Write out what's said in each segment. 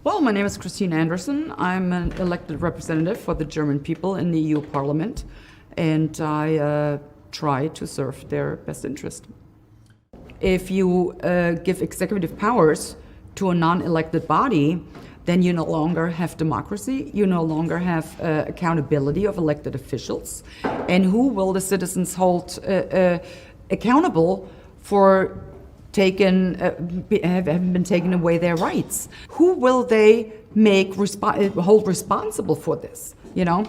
Well, my name is Christine Anderson. I'm an elected representative for the German people in the EU Parliament, and I try to serve their best interest. If you give executive powers to a non-elected body, then you no longer have democracy, you no longer have accountability of elected officials, and who will the citizens hold accountable for have been taken away their rights? Who will they hold responsible for this? You know,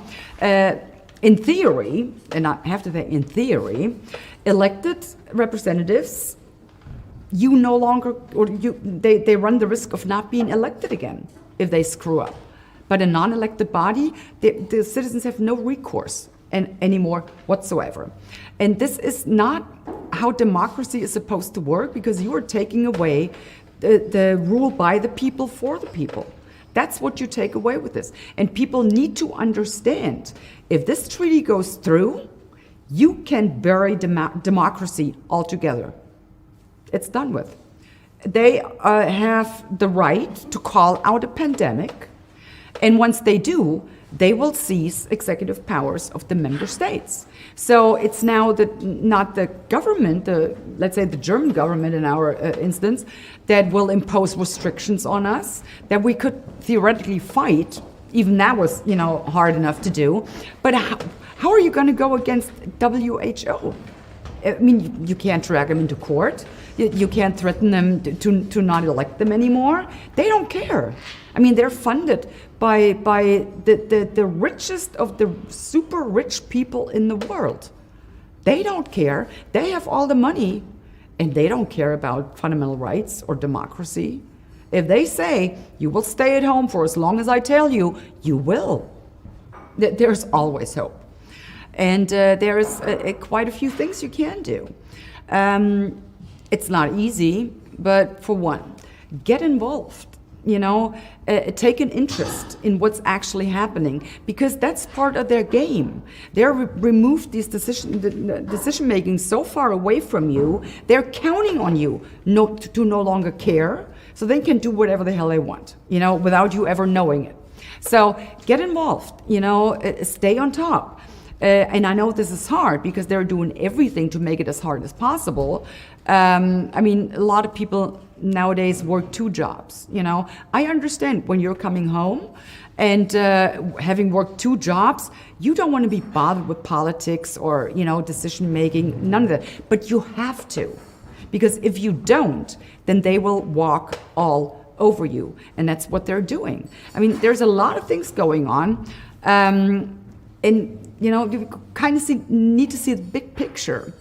in theory, and I have to say in theory, elected representatives, you no longer, or they run the risk of not being elected again if they screw up. But a non-elected body, the citizens have no recourse anymore whatsoever. And this is not how democracy is supposed to work, because you are taking away the rule by the people for the people. That's what you take away with this. And people need to understand, if this treaty goes through, you can bury democracy altogether. It's done with. They have the right to call out a pandemic, and once they do, they will seize executive powers of the member states. So it's now not the government, let's say the German government in our instance, that will impose restrictions on us that we could theoretically fight. Even that was, hard enough to do. But how are you going to go against WHO? I mean, you can't drag them into court. You can't threaten them to not elect them anymore. They don't care. I mean, they're funded by the richest of the super rich people in the world. They don't care. They have all the money, and they don't care about fundamental rights or democracy. If they say, you will stay at home for as long as I tell you, you will. There's always hope. And there's quite a few things you can do. It's not easy, but for one, get involved. Take an interest in what's actually happening, because that's part of their game. They're removed these decision making so far away from you. They're counting on you to no longer care, so they can do whatever the hell they want, without you ever knowing it. So get involved, stay on top. And I know this is hard because they're doing everything to make it as hard as possible. I mean, a lot of people nowadays work 2 jobs. I understand when you're coming home and having worked 2 jobs, you don't want to be bothered with politics or decision making, none of that. But you have to, because if you don't, then they will walk all over you, and that's what they're doing. I mean, there's a lot of things going on, and you kind of need to see the big picture.